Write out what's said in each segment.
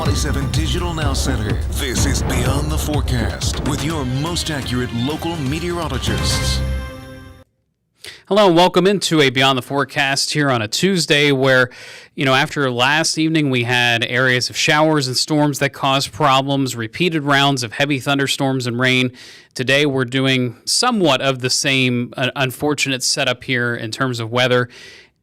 24/7 Digital Now Center. This is Beyond the Forecast with your most accurate local meteorologists. Hello and welcome into a Beyond the Forecast here on a Tuesday where, after last evening we had areas of showers and storms that caused problems, repeated rounds of heavy thunderstorms and rain. Today we're doing somewhat of the same unfortunate setup here in terms of weather.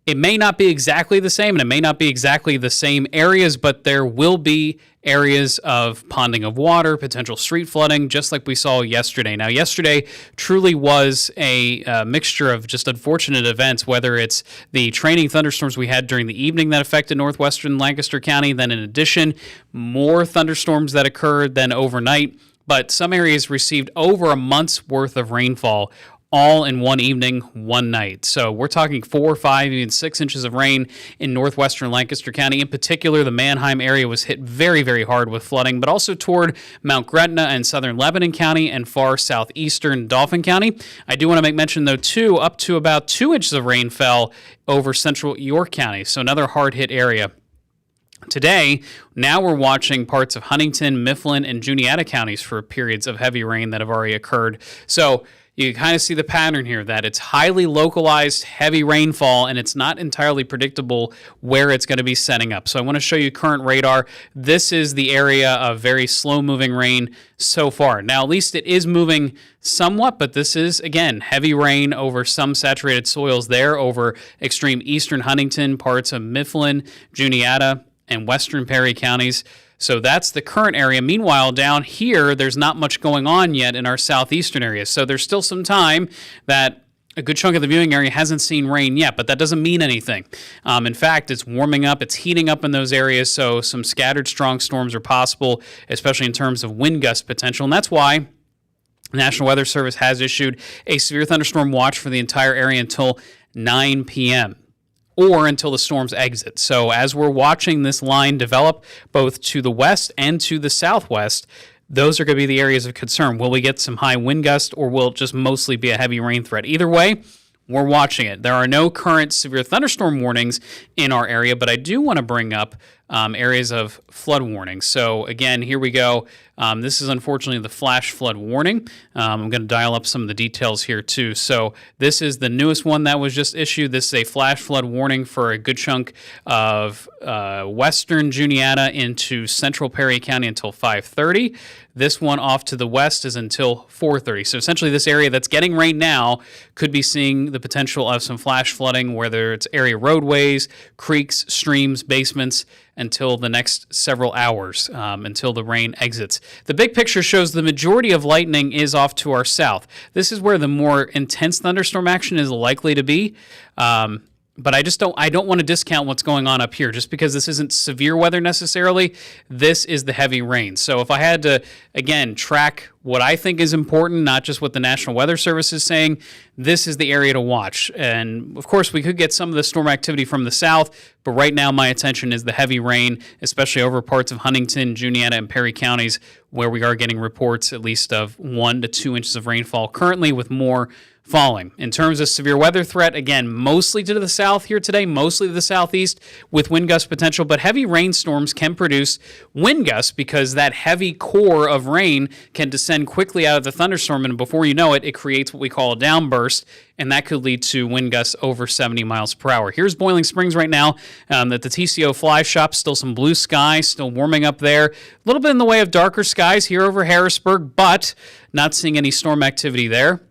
It may not be exactly the same, and it may not be exactly the same areas, but there will be areas of ponding of water, potential street flooding, just like we saw yesterday. Now, yesterday truly was a mixture of just unfortunate events, whether it's the training thunderstorms we had during the evening that affected northwestern Lancaster County, then in addition, more thunderstorms that occurred then overnight. But some areas received over a month's worth of rainfall all in one evening, one night. So we're talking 4, 5, even 6 inches of rain in northwestern Lancaster County. In particular, the Manheim area was hit very, very hard with flooding, but also toward Mount Gretna and southern Lebanon County and far southeastern Dauphin County. I do want to make mention, though, too, up to about 2 inches of rain fell over central York County, so another hard-hit area. Today, now we're watching parts of Huntington, Mifflin, and Juniata counties for periods of heavy rain that have already occurred. So you kind of see the pattern here that it's highly localized, heavy rainfall, and it's not entirely predictable where it's going to be setting up. So I want to show you current radar. This is the area of very slow-moving rain so far. Now, at least it is moving somewhat, but this is, again, heavy rain over some saturated soils there, over extreme eastern Huntington, parts of Mifflin, Juniata, and western Perry counties. So that's the current area. Meanwhile, down here, there's not much going on yet in our southeastern areas. So there's still some time that a good chunk of the viewing area hasn't seen rain yet, but that doesn't mean anything. In fact, it's warming up, it's heating up in those areas, so some scattered strong storms are possible, especially in terms of wind gust potential. And that's why the National Weather Service has issued a severe thunderstorm watch for the entire area until 9 p.m. or until the storms exit. So as we're watching this line develop both to the west and to the southwest, those are going to be the areas of concern. Will we get some high wind gust, or will it just mostly be a heavy rain threat? Either way, we're watching it. There are no current severe thunderstorm warnings in our area, but I do want to bring up areas of flood warnings. So again, here we go. This is unfortunately the flash flood warning. I'm going to dial up some of the details here too. So this is the newest one that was just issued. This is a flash flood warning for a good chunk of western Juniata into central Perry County until 5:30. This one off to the west is until 4:30. So essentially this area that's getting rain now could be seeing the potential of some flash flooding, whether it's area roadways, creeks, streams, basements, until the next several hours, until the rain exits. The big picture shows the majority of lightning is off to our south. This is where the more intense thunderstorm action is likely to be. But I don't want to discount what's going on up here just because this isn't severe weather necessarily. This is the heavy rain. So if I had to, again, track what I think is important, not just what the National Weather Service is saying, this is the area to watch. And of course, we could get some of the storm activity from the south, but right now my attention is the heavy rain, especially over parts of Huntington, Juniata, and Perry counties, where we are getting reports at least of 1 to 2 inches of rainfall currently, with more falling. In terms of severe weather threat, again, mostly to the south here today, mostly to the southeast with wind gust potential, but heavy rainstorms can produce wind gusts because that heavy core of rain can descend quickly out of the thunderstorm, and before you know it, it creates what we call a downburst, and that could lead to wind gusts over 70 miles per hour. Here's Boiling Springs right now at the TCO Fly Shop. Still some blue sky, still warming up there. A little bit in the way of darker skies here over Harrisburg, but not seeing any storm activity there.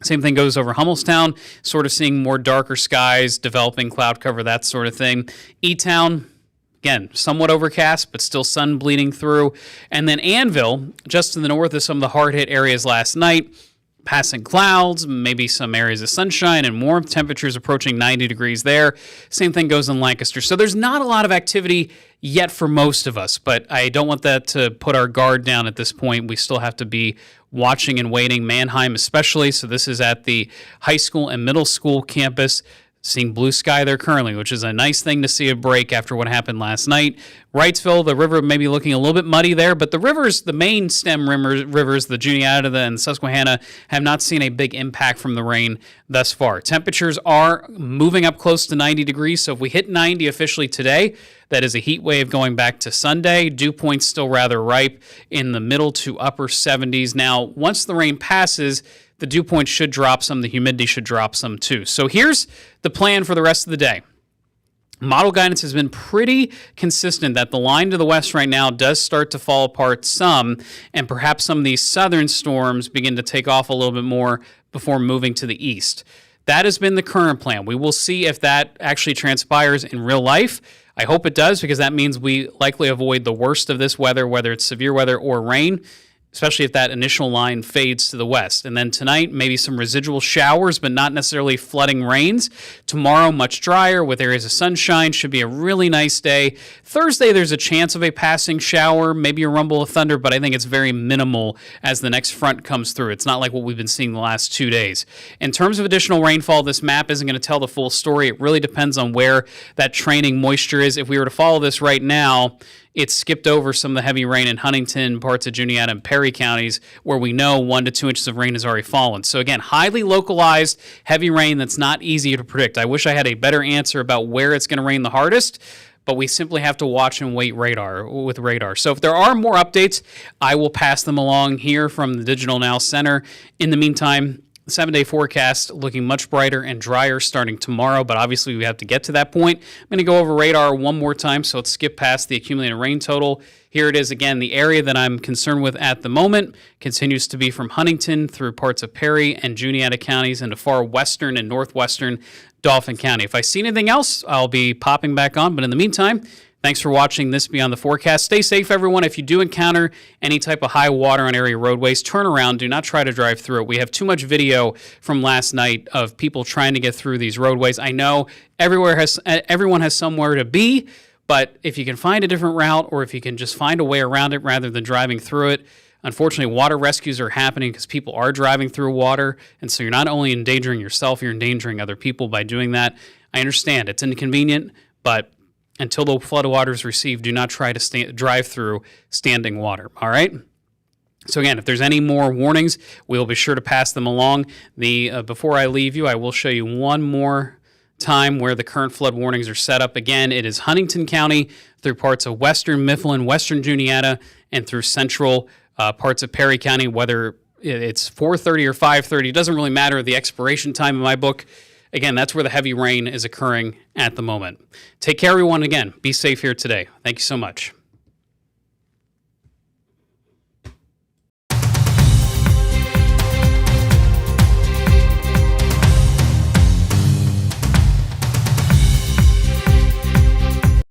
Same thing goes over Hummelstown, sort of seeing more darker skies, developing cloud cover, that sort of thing. E-Town, again, somewhat overcast, but still sun bleeding through. And then Annville, just to the north of some of the hard-hit areas last night, passing clouds, maybe some areas of sunshine and warmth, temperatures approaching 90 degrees there. Same thing goes in Lancaster. So there's not a lot of activity yet for most of us, but I don't want that to put our guard down at this point. We still have to be watching and waiting, Manheim especially. So this is at the high school and middle school campus. Seeing blue sky there currently, which is a nice thing to see a break after what happened last night. Wrightsville, the river may be looking a little bit muddy there, but the rivers, the main stem rivers, the Juniata and Susquehanna, have not seen a big impact from the rain thus far. Temperatures are moving up close to 90 degrees, so if we hit 90 officially today, that is a heat wave going back to Sunday. Dew points still rather ripe in the middle to upper 70s. Now, once the rain passes, the dew point should drop some, the humidity should drop some too. So here's the plan for the rest of the day. Model guidance has been pretty consistent that the line to the west right now does start to fall apart some, and perhaps some of these southern storms begin to take off a little bit more before moving to the east. That has been the current plan. We will see if that actually transpires in real life. I hope it does, because that means we likely avoid the worst of this weather, whether it's severe weather or rain, especially if that initial line fades to the west. And then tonight, maybe some residual showers, but not necessarily flooding rains. Tomorrow, much drier with areas of sunshine. Should be a really nice day. Thursday, there's a chance of a passing shower, maybe a rumble of thunder, but I think it's very minimal as the next front comes through. It's not like what we've been seeing the last 2 days. In terms of additional rainfall, this map isn't going to tell the full story. It really depends on where that training moisture is. If we were to follow this right now, it's skipped over some of the heavy rain in Huntington, parts of Juniata, and Perry counties, where we know 1 to 2 inches of rain has already fallen. So again, highly localized, heavy rain that's not easy to predict. I wish I had a better answer about where it's going to rain the hardest, but we simply have to watch and wait with radar. So if there are more updates, I will pass them along here from the Digital Now Center. In the meantime, 7-day forecast looking much brighter and drier starting tomorrow, but obviously we have to get to that point. I'm going to go over radar one more time, so let's skip past the accumulated rain total. Here it is again. The area that I'm concerned with at the moment continues to be from Huntington through parts of Perry and Juniata counties into far western and northwestern Dauphin County. If I see anything else, I'll be popping back on, but in the meantime, thanks for watching this Beyond the Forecast. Stay safe, everyone. If you do encounter any type of high water on area roadways, turn around. Do not try to drive through it. We have too much video from last night of people trying to get through these roadways. I know everyone has somewhere to be, but if you can find a different route, or if you can just find a way around it rather than driving through it. Unfortunately, water rescues are happening because people are driving through water, and so you're not only endangering yourself, you're endangering other people by doing that. I understand it's inconvenient, but until the flood waters recede, do not try to drive through standing water, all right? So again, if there's any more warnings, we'll be sure to pass them along. Before I leave you, I will show you one more time where the current flood warnings are set up. Again, it is Huntington County through parts of western Mifflin, western Juniata, and through central parts of Perry County, whether it's 4:30 or 5:30. It doesn't really matter the expiration time in my book. Again, that's where the heavy rain is occurring at the moment. Take care, everyone. Again, be safe here today. Thank you so much.